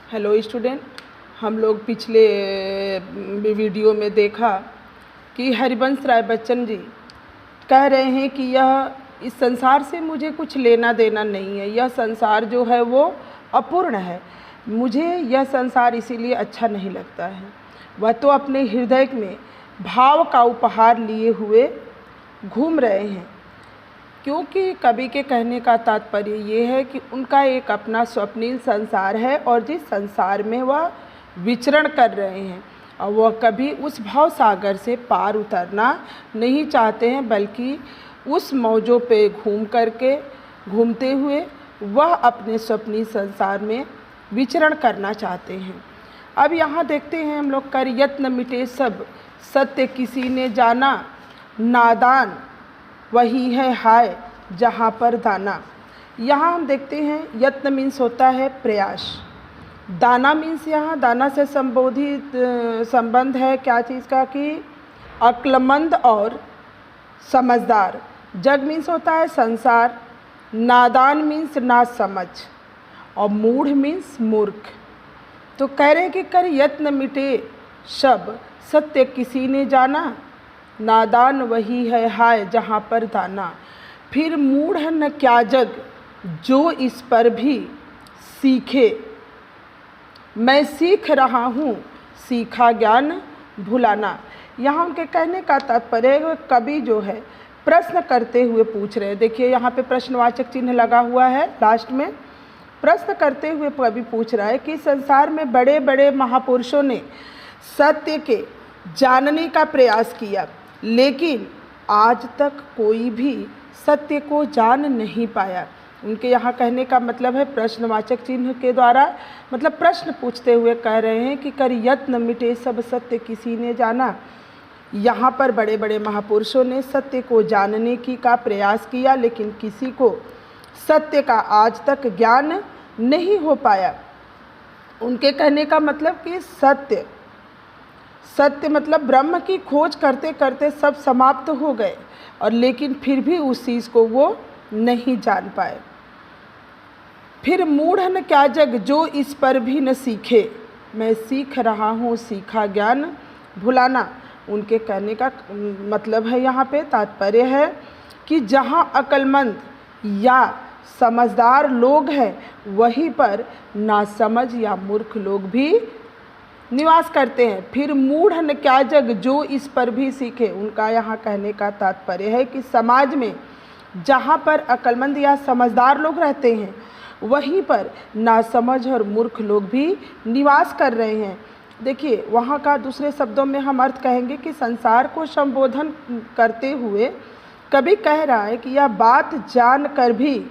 Hello student, हम लोग पिछले वीडियो में देखा कि हरिवंश राय बच्चन जी कह रहे हैं कि इस संसार से मुझे कुछ लेना देना नहीं है। यह संसार जो है वो अपूर्ण है, मुझे यह संसार इसीलिए अच्छा नहीं लगता है। वह तो अपने हृदय में भाव का उपहार लिए हुए घूम रहे हैं, क्योंकि कवि के कहने का तात्पर्य ये है कि उनका एक अपना स्वप्निल संसार है और जिस संसार में वह विचरण कर रहे हैं और वह कभी उस भाव सागर से पार उतरना नहीं चाहते हैं, बल्कि उस मौजों पे घूमते हुए वह अपने स्वप्निल संसार में विचरण करना चाहते हैं। अब यहाँ देखते हैं हम लोग, कर यत्न मिटे सब सत्य किसी ने जाना, नादान वही है हाय जहाँ पर दाना। यहाँ हम देखते हैं यत्न मीन्स होता है प्रयास, दाना मीन्स यहाँ दाना से संबंध है क्या चीज़ का, कि अक्लमंद और समझदार। जग मीन्स होता है संसार, नादान मीन्स ना समझ और मूढ़ मीन्स मूर्ख। तो कह रहे हैं कि कर यत्न मिटे सब सत्य किसी ने जाना, नादान वही है हाय जहाँ पर दाना। फिर मूढ़ न क्या जग जो इस पर भी सीखे, मैं सीख रहा हूँ सीखा ज्ञान भुलाना। यहाँ उनके कहने का तात्पर्य है, कवि जो है प्रश्न करते हुए पूछ रहे हैं। देखिए यहाँ पे प्रश्नवाचक चिन्ह लगा हुआ है लास्ट में। प्रश्न करते हुए कवि पूछ रहा है कि संसार में बड़े बड़े महापुरुषों ने सत्य के जानने का प्रयास किया, लेकिन आज तक कोई भी सत्य को जान नहीं पाया। उनके यहाँ कहने का मतलब है, प्रश्नवाचक चिन्ह के द्वारा मतलब प्रश्न पूछते हुए कह रहे हैं कि कर यत्न मिटे सब सत्य किसी ने जाना। यहाँ पर बड़े बड़े महापुरुषों ने सत्य को जानने का प्रयास किया, लेकिन किसी को सत्य का आज तक ज्ञान नहीं हो पाया। उनके कहने का मतलब कि सत्य मतलब ब्रह्म की खोज करते करते सब समाप्त हो गए, और लेकिन फिर भी उस चीज़ को वो नहीं जान पाए। फिर मूढ़ न क्या जग जो इस पर भी न सीखे, मैं सीख रहा हूँ सीखा ज्ञान भुलाना। उनके कहने का मतलब है, यहाँ पे तात्पर्य है कि जहाँ अक्लमंद या समझदार लोग हैं, वहीं पर नासमझ या मूर्ख लोग भी निवास करते हैं। फिर मूढ़ न क्या जग जो इस पर भी सीखे, उनका यहाँ कहने का तात्पर्य है कि समाज में जहाँ पर अक्लमंद या समझदार लोग रहते हैं, वहीं पर नासमझ और मूर्ख लोग भी निवास कर रहे हैं। देखिए वहाँ का दूसरे शब्दों में हम अर्थ कहेंगे कि संसार को संबोधन करते हुए कवि कह रहा है कि यह बात जान कर भी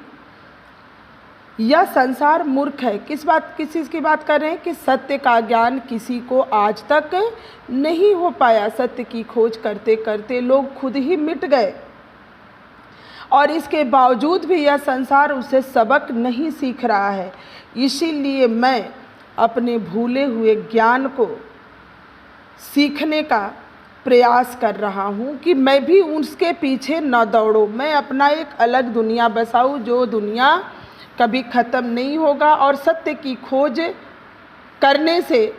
यह संसार मूर्ख है। किस चीज़ की बात कर रहे हैं कि सत्य का ज्ञान किसी को आज तक नहीं हो पाया। सत्य की खोज करते करते लोग खुद ही मिट गए, और इसके बावजूद भी यह संसार उसे सबक नहीं सीख रहा है। इसीलिए मैं अपने भूले हुए ज्ञान को सीखने का प्रयास कर रहा हूँ कि मैं भी उसके पीछे न दौड़ूँ, मैं अपना एक अलग दुनिया बसाऊँ, जो दुनिया कभी ख़त्म नहीं होगा। और सत्य की खोज करने से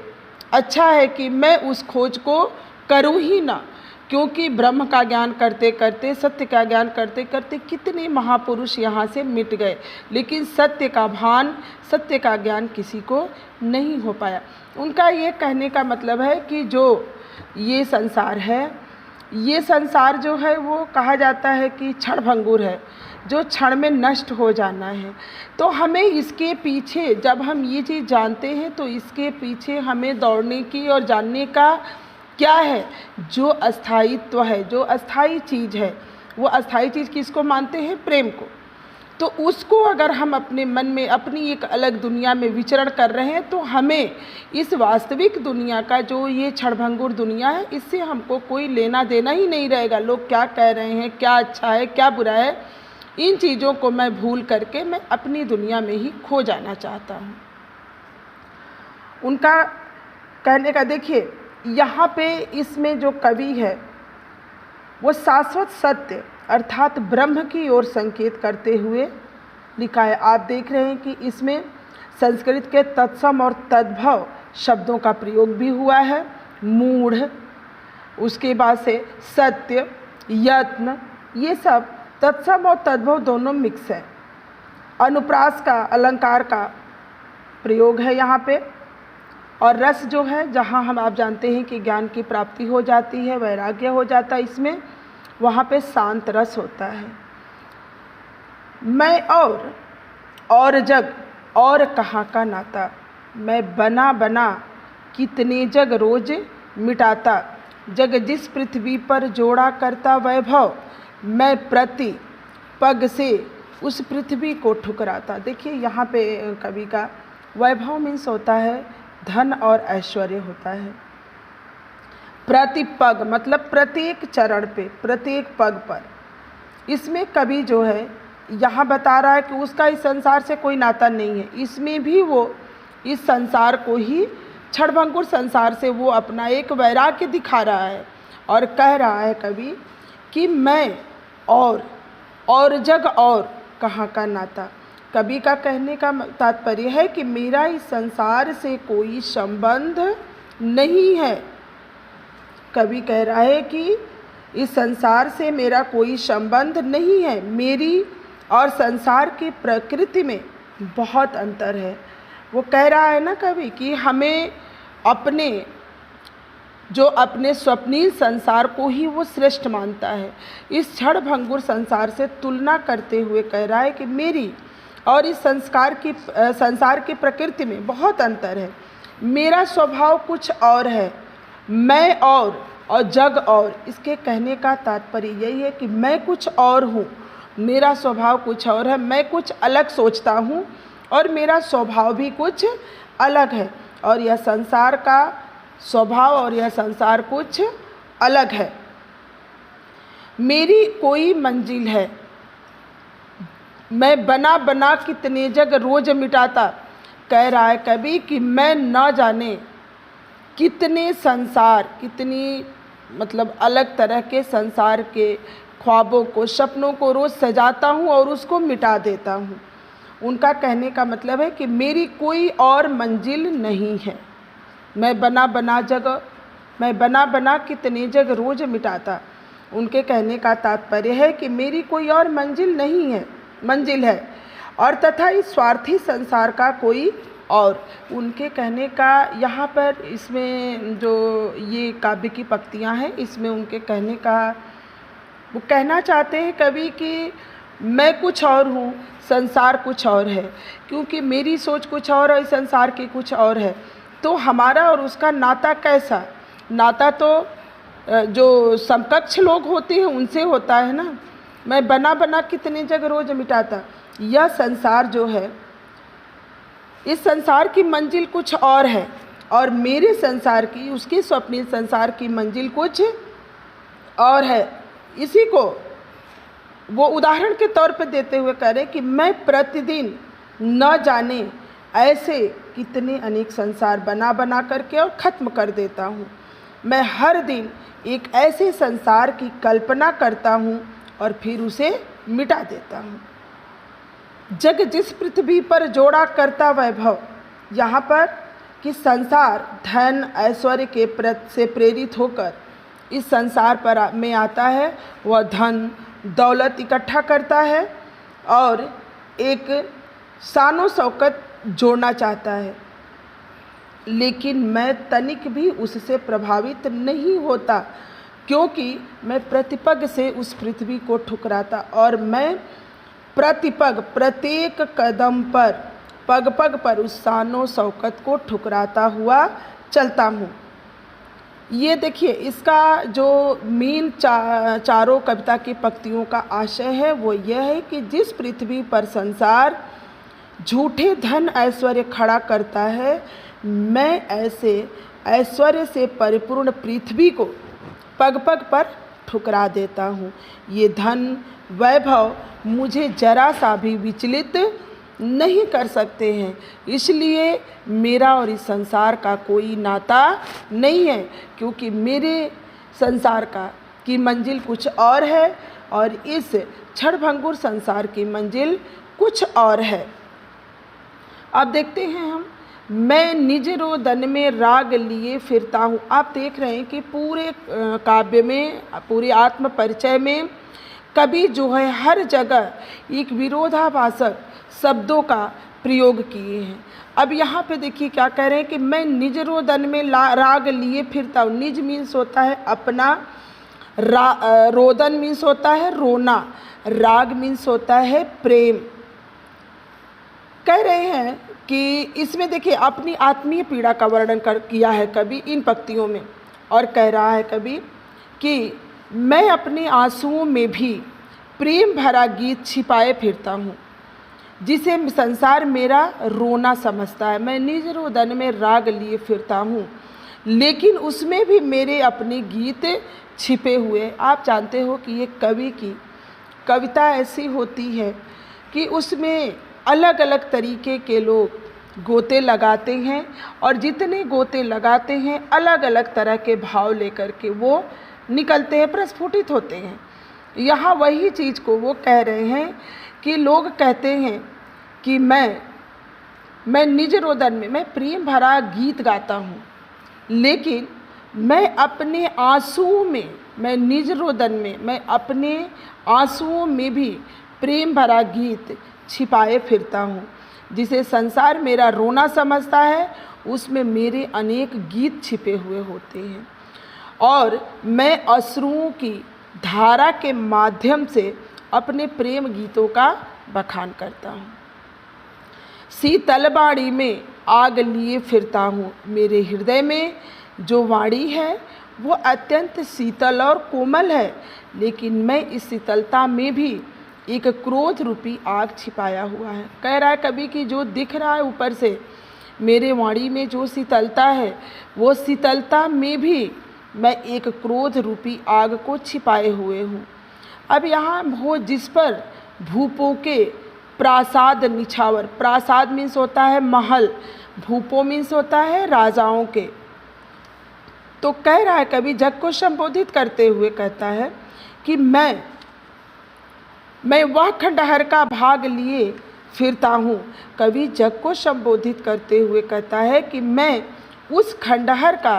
अच्छा है कि मैं उस खोज को करूँ ही ना, क्योंकि ब्रह्म का ज्ञान करते करते, सत्य का ज्ञान करते करते कितने महापुरुष यहाँ से मिट गए, लेकिन सत्य का भान, सत्य का ज्ञान किसी को नहीं हो पाया। उनका ये कहने का मतलब है कि जो ये संसार है, ये संसार जो है वो कहा जाता है कि क्षणभंगुर है, जो क्षण में नष्ट हो जाना है। तो हमें इसके पीछे, जब हम ये चीज़ जानते हैं, तो इसके पीछे हमें दौड़ने की और जानने का क्या है, जो अस्थायित्व है, जो अस्थाई चीज़ है। वो अस्थाई चीज़ किसको मानते हैं? प्रेम को। तो उसको अगर हम अपने मन में अपनी एक अलग दुनिया में विचरण कर रहे हैं, तो हमें इस वास्तविक दुनिया का, जो ये क्षणभंगुर दुनिया है, इससे हमको कोई लेना देना ही नहीं रहेगा। लोग क्या कह रहे हैं, क्या अच्छा है क्या बुरा है, इन चीज़ों को मैं भूल करके मैं अपनी दुनिया में ही खो जाना चाहता हूँ। उनका कहने का देखिए यहाँ पे इसमें जो कवि है वो शाश्वत सत्य अर्थात ब्रह्म की ओर संकेत करते हुए लिखा है। आप देख रहे हैं कि इसमें संस्कृत के तत्सम और तद्भव शब्दों का प्रयोग भी हुआ है। मूढ़, उसके बाद से सत्य, यत्न, ये सब तत्सम और तद्भव दोनों मिक्स है। अनुप्रास का, अलंकार का प्रयोग है यहाँ पे। और रस जो है, जहाँ हम आप जानते हैं कि ज्ञान की प्राप्ति हो जाती है, वैराग्य हो जाता है इसमें, वहाँ पे शांत रस होता है। मैं और जग और कहाँ का नाता, मैं बना बना कितने जग रोज मिटाता, जग जिस पृथ्वी पर जोड़ा करता वैभव, मैं प्रति पग से उस पृथ्वी को ठुकराता। देखिए यहाँ पे कवि का वैभव मीन्स होता है धन और ऐश्वर्य होता है। प्रतिपग मतलब प्रत्येक चरण पे, प्रत्येक पग पर। इसमें कवि जो है यहाँ बता रहा है कि उसका इस संसार से कोई नाता नहीं है। इसमें भी वो इस संसार को ही, क्षणभंगुर संसार से वो अपना एक वैराग्य दिखा रहा है और कह रहा है कवि कि मैं और जग और कहाँ का नाता। कवि का कहने का तात्पर्य है कि मेरा इस संसार से कोई संबंध नहीं है। कवि कह रहा है कि इस संसार से मेरा कोई संबंध नहीं है। मेरी और संसार की प्रकृति में बहुत अंतर है। वो कह रहा है ना कवि कि हमें अपने स्वप्नील संसार को ही वो श्रेष्ठ मानता है। इस क्षणभंगुर संसार से तुलना करते हुए कह रहा है कि मेरी और इस संसार की प्रकृति में बहुत अंतर है। मेरा स्वभाव कुछ और है, मैं और जग और। इसके कहने का तात्पर्य यही है कि मैं कुछ और हूँ, मेरा स्वभाव कुछ और है, मैं कुछ अलग सोचता हूँ और मेरा स्वभाव भी कुछ अलग है, और यह संसार का स्वभाव और यह संसार कुछ अलग है। मेरी कोई मंजिल है, मैं बना बना कितने जग रोज मिटाता। कह रहा है कभी कि मैं न जाने कितने संसार, कितनी मतलब अलग तरह के संसार के ख्वाबों को, सपनों को रोज़ सजाता हूँ और उसको मिटा देता हूँ। उनका कहने का मतलब है कि मेरी कोई और मंजिल नहीं है। मैं बना बना कितने जग रोज मिटाता। उनके कहने का तात्पर्य है कि मेरी कोई और मंजिल है और तथा इस स्वार्थी संसार का कोई और। उनके कहने का यहाँ पर, इसमें जो ये काव्य की पंक्तियाँ हैं, इसमें उनके कहने का, वो कहना चाहते हैं कवि कि मैं कुछ और हूँ, संसार कुछ और है। क्योंकि मेरी सोच कुछ और संसार की कुछ और है, तो हमारा और उसका नाता कैसा? नाता तो जो समकक्ष लोग होते हैं उनसे होता है ना। मैं बना बना कितने जग रोज मिटाता। यह संसार जो है, इस संसार की मंजिल कुछ और है और मेरे संसार की, उसके स्वप्निल संसार की मंजिल कुछ और है। इसी को वो उदाहरण के तौर पर देते हुए कह रहे कि मैं प्रतिदिन न जाने ऐसे कितने अनेक संसार बना बना करके और ख़त्म कर देता हूँ। मैं हर दिन एक ऐसे संसार की कल्पना करता हूँ और फिर उसे मिटा देता हूँ। जग जिस पृथ्वी पर जोड़ा करता वैभव, यहाँ पर कि संसार धन ऐश्वर्य के से प्रेरित होकर इस संसार पर में आता है। वह धन दौलत इकट्ठा करता है और एक शानो शौकत जोड़ना चाहता है, लेकिन मैं तनिक भी उससे प्रभावित नहीं होता, क्योंकि मैं प्रतिपग से उस पृथ्वी को ठुकराता और मैं प्रतिपग, प्रत्येक कदम पर, पग पग पर उस शानो शौकत को ठुकराता हुआ चलता हूँ। ये देखिए, इसका जो मेन चारों कविता की पंक्तियों का आशय है वो यह है कि जिस पृथ्वी पर संसार झूठे धन ऐश्वर्य खड़ा करता है, मैं ऐसे ऐश्वर्य से परिपूर्ण पृथ्वी को पग पग पर ठुकरा देता हूँ। ये धन वैभव मुझे जरा सा भी विचलित नहीं कर सकते हैं, इसलिए मेरा और इस संसार का कोई नाता नहीं है, क्योंकि मेरे संसार की मंजिल कुछ और है और इस क्षणभंगुर संसार की मंजिल कुछ और है। अब देखते हैं हम, मैं निज रोदन में राग लिए फिरता हूँ। आप देख रहे हैं कि पूरे काव्य में, पूरे आत्म परिचय में कवि जो है हर जगह एक विरोधाभासक शब्दों का प्रयोग किए हैं। अब यहाँ पे देखिए क्या कह रहे हैं कि मैं निज रोदन में राग लिए फिरता हूँ। निज मीन्स होता है अपना, रोदन मीन्स होता है रोना, राग मीन्स होता है प्रेम। कह रहे हैं कि इसमें देखिए अपनी आत्मीय पीड़ा का वर्णन किया है कवि इन पंक्तियों में, और कह रहा है कवि कि मैं अपने आंसुओं में भी प्रेम भरा गीत छिपाए फिरता हूँ, जिसे संसार मेरा रोना समझता है। मैं निज रोदन में राग लिए फिरता हूँ, लेकिन उसमें भी मेरे अपने गीत छिपे हुए। आप जानते हो कि ये कवि की कविता ऐसी होती है कि उसमें अलग अलग तरीके के लोग गोते लगाते हैं, और जितने गोते लगाते हैं अलग अलग तरह के भाव लेकर के वो निकलते हैं, प्रस्फुटित होते हैं। यहाँ वही चीज़ को वो कह रहे हैं कि लोग कहते हैं कि मैं निज रोदन में मैं प्रेम भरा गीत गाता हूँ, लेकिन मैं अपने आंसुओं में, मैं निज रोदन में मैं अपने आंसुओं में भी प्रेम भरा गीत छिपाए फिरता हूँ, जिसे संसार मेरा रोना समझता है। उसमें मेरे अनेक गीत छिपे हुए होते हैं, और मैं अश्रुओं की धारा के माध्यम से अपने प्रेम गीतों का बखान करता हूँ। शीतल वाणी में आग लिए फिरता हूँ। मेरे हृदय में जो वाणी है वो अत्यंत शीतल और कोमल है, लेकिन मैं इस शीतलता में भी एक क्रोध रूपी आग छिपाया हुआ है। कह रहा है कभी कि जो दिख रहा है ऊपर से मेरे वाणी में जो शीतलता है, वो शीतलता में भी मैं एक क्रोध रूपी आग को छिपाए हुए हूँ। अब यहाँ हो जिस पर भूपों के प्रासाद निछावर, प्रासाद मीन्स होता है महल, भूपों मीन्स होता है राजाओं के। तो कह रहा है कभी जग को संबोधित करते हुए कहता है कि मैं वह खंडहर का भाग लिए फिरता हूँ। कवि जग को संबोधित करते हुए कहता है कि मैं उस खंडहर का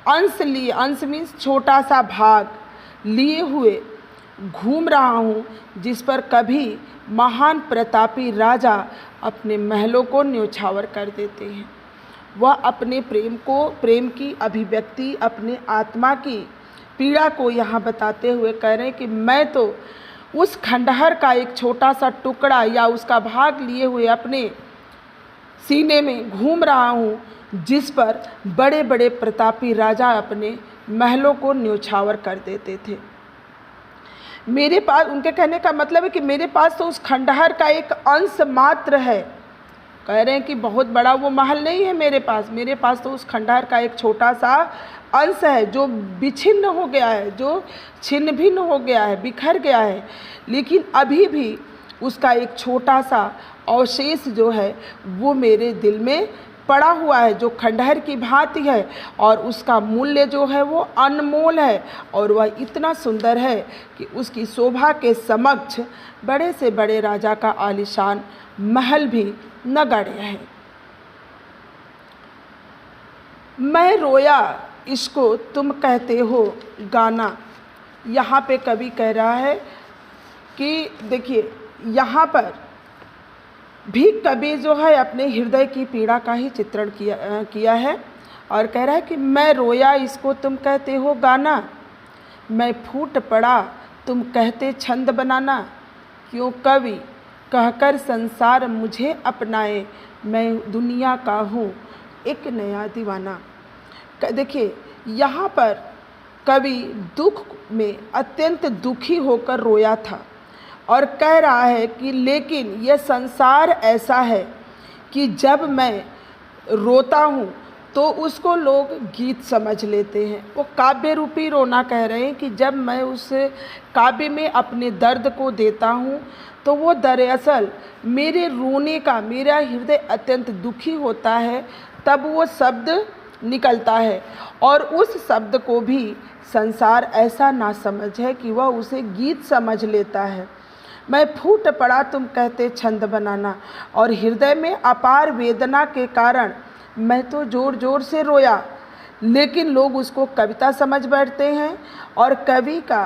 अंश लिए, अंश मीन्स छोटा सा भाग लिए हुए घूम रहा हूँ, जिस पर कभी महान प्रतापी राजा अपने महलों को न्योछावर कर देते हैं। वह अपने प्रेम की अभिव्यक्ति, अपने आत्मा की पीड़ा को यहाँ बताते हुए कह रहे हैं कि मैं तो उस खंडहर का एक छोटा सा टुकड़ा या उसका भाग लिए हुए अपने सीने में घूम रहा हूँ, जिस पर बड़े बड़े प्रतापी राजा अपने महलों को न्योछावर कर देते थे। मेरे पास, उनके कहने का मतलब है कि मेरे पास तो उस खंडहर का एक अंश मात्र है। कह रहे हैं कि बहुत बड़ा वो महल नहीं है मेरे पास तो उस खंडहर का एक छोटा सा अंश है, जो विछिन्न हो गया है, जो छिन्न भिन्न हो गया है, बिखर गया है, लेकिन अभी भी उसका एक छोटा सा अवशेष जो है वो मेरे दिल में पड़ा हुआ है, जो खंडहर की भांति है, और उसका मूल्य जो है वो अनमोल है, और वह इतना सुंदर है कि उसकी शोभा के समक्ष बड़े से बड़े राजा का आलीशान महल भी नगण्य है। मैं रोया इसको तुम कहते हो गाना। यहाँ पे कवि कह रहा है कि देखिए यहाँ पर भी कवि जो है अपने हृदय की पीड़ा का ही चित्रण किया है, और कह रहा है कि मैं रोया इसको तुम कहते हो गाना, मैं फूट पड़ा तुम कहते छंद बनाना, क्यों कवि कहकर संसार मुझे अपनाए, मैं दुनिया का हूँ एक नया दीवाना। देखिए यहाँ पर कवि दुख में अत्यंत दुखी होकर रोया था, और कह रहा है कि लेकिन यह संसार ऐसा है कि जब मैं रोता हूँ तो उसको लोग गीत समझ लेते हैं। वो काव्य रूपी रोना कह रहे हैं कि जब मैं उस काव्य में अपने दर्द को देता हूँ तो वो दरअसल मेरे रोने का, मेरा हृदय अत्यंत दुखी होता है तब वो शब्द निकलता है, और उस शब्द को भी संसार ऐसा ना समझ है कि वह उसे गीत समझ लेता है। मैं फूट पड़ा तुम कहते छंद बनाना। और हृदय में अपार वेदना के कारण मैं तो ज़ोर ज़ोर से रोया, लेकिन लोग उसको कविता समझ बैठते हैं। और कवि का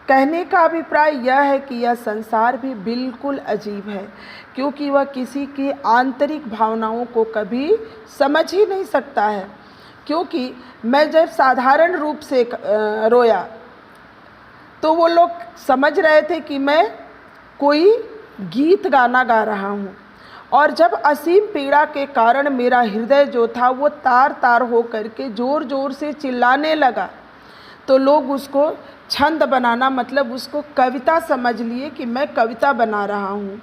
कहने का अभिप्राय यह है कि यह संसार भी बिल्कुल अजीब है, क्योंकि वह किसी की आंतरिक भावनाओं को कभी समझ ही नहीं सकता है। क्योंकि मैं जब साधारण रूप से रोया तो वो लोग समझ रहे थे कि मैं कोई गीत गाना गा रहा हूँ, और जब असीम पीड़ा के कारण मेरा हृदय जो था वो तार तार हो करके ज़ोर ज़ोर से चिल्लाने लगा, तो लोग उसको छंद बनाना मतलब उसको कविता समझ लिए कि मैं कविता बना रहा हूँ।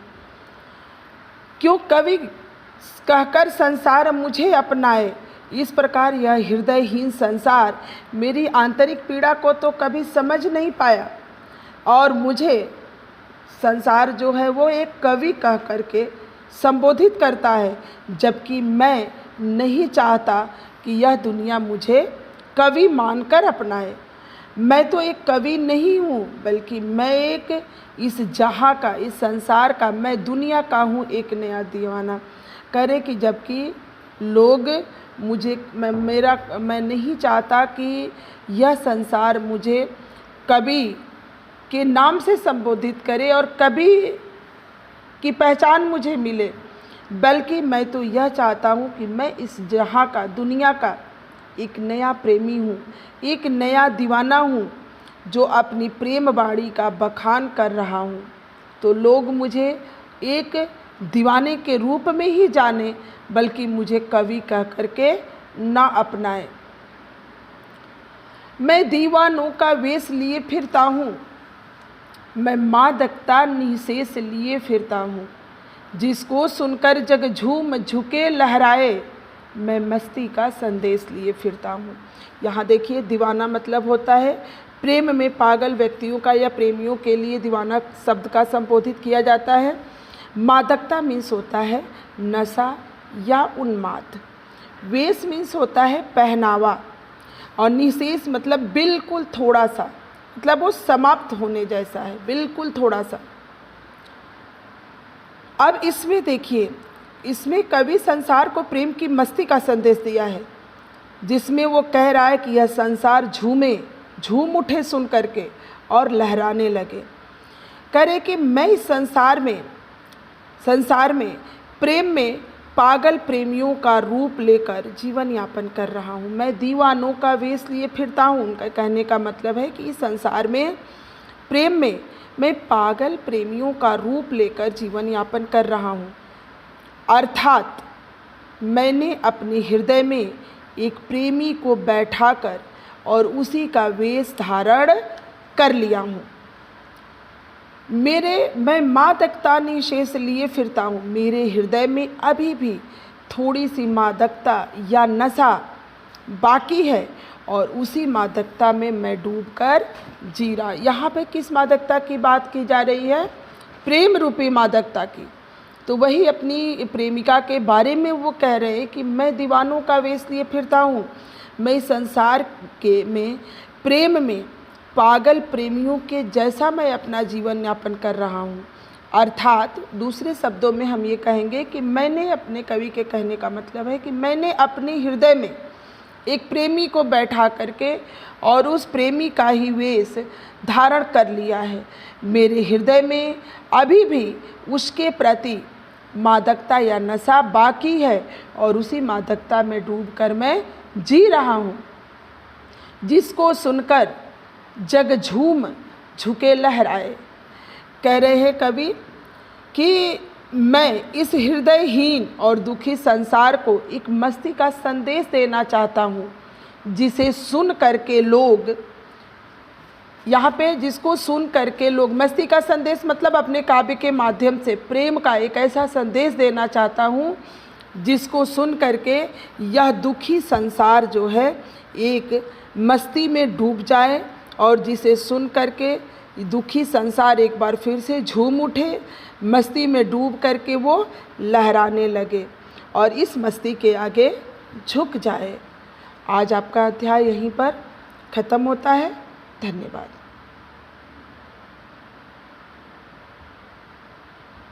क्यों कवि कहकर संसार मुझे अपनाए। इस प्रकार यह हृदयहीन संसार मेरी आंतरिक पीड़ा को तो कभी समझ नहीं पाया, और मुझे संसार जो है वो एक कवि कह करके संबोधित करता है, जबकि मैं नहीं चाहता कि यह दुनिया मुझे कवि मानकर अपनाए। मैं तो एक कवि नहीं हूँ, बल्कि मैं एक इस जहाँ का, इस संसार का, मैं दुनिया का हूँ एक नया दीवाना। करे कि जबकि लोग मुझे मैं नहीं चाहता कि यह संसार मुझे कवि के नाम से संबोधित करे और कवि की पहचान मुझे मिले, बल्कि मैं तो यह चाहता हूँ कि मैं इस जहाँ का, दुनिया का एक नया प्रेमी हूँ, एक नया दीवाना हूँ जो अपनी प्रेम बाड़ी का बखान कर रहा हूँ। तो लोग मुझे एक दीवाने के रूप में ही जाने, बल्कि मुझे कवि कह करके ना अपनाए। मैं दीवानों का वेश लिए फिरता हूँ, मैं मादकता निःशेष लिए फिरता हूँ, जिसको सुनकर जग झूम झुके लहराए, मैं मस्ती का संदेश लिए फिरता हूँ। यहाँ देखिए, दीवाना मतलब होता है प्रेम में पागल व्यक्तियों का या प्रेमियों के लिए दीवाना शब्द का संबोधित किया जाता है। मादकता मीन्स होता है नशा या उन्माद। वेश मीन्स होता है पहनावा, और निशेष मतलब बिल्कुल थोड़ा सा, मतलब वो समाप्त होने जैसा है, बिल्कुल थोड़ा सा। अब इसमें देखिए, इसमें कवि संसार को प्रेम की मस्ती का संदेश दिया है, जिसमें वो कह रहा है कि यह संसार झूम उठे सुन करके और लहराने लगे। करे कि मैं इस संसार में प्रेम में पागल प्रेमियों का रूप लेकर जीवन यापन कर रहा हूँ। मैं दीवानों का वेश लिए फिरता हूँ। उनका कहने का मतलब है कि इस संसार में प्रेम में मैं पागल प्रेमियों का रूप लेकर जीवन यापन कर रहा हूँ। अर्थात मैंने अपने हृदय में एक प्रेमी को बैठाकर और उसी का वेश धारण कर लिया हूँ। मैं मादकता निशेष लिए फिरता हूँ। मेरे हृदय में अभी भी थोड़ी सी मादकता या नशा बाकी है, और उसी मादकता में मैं डूबकर जी रहा। यहाँ पे किस मादकता की बात की जा रही है? प्रेम रूपी मादकता की। तो वही अपनी प्रेमिका के बारे में वो कह रहे हैं कि मैं दीवानों का वेश लिए फिरता हूँ। मैं इस संसार में प्रेम में पागल प्रेमियों के जैसा मैं अपना जीवन यापन कर रहा हूँ। अर्थात दूसरे शब्दों में हम ये कहेंगे कि मैंने, अपने कवि के कहने का मतलब है कि मैंने अपने हृदय में एक प्रेमी को बैठा करके और उस प्रेमी का ही वेश धारण कर लिया है। मेरे हृदय में अभी भी उसके प्रति मादकता या नशा बाकी है, और उसी मादकता में डूबकर मैं जी रहा हूँ, जिसको सुनकर जग झूम झुके लहराए। कह रहे हैं कवि कि मैं इस हृदयहीन और दुखी संसार को एक मस्ती का संदेश देना चाहता हूँ, जिसे सुन करके लोग, यहाँ पे जिसको सुन करके लोग, मस्ती का संदेश मतलब अपने काव्य के माध्यम से प्रेम का एक ऐसा संदेश देना चाहता हूँ जिसको सुन करके यह दुखी संसार जो है एक मस्ती में डूब जाए, और जिसे सुन करके दुखी संसार एक बार फिर से झूम उठे, मस्ती में डूब करके वो लहराने लगे और इस मस्ती के आगे झुक जाए। आज आपका अध्याय यहीं पर ख़त्म होता है। धन्यवाद।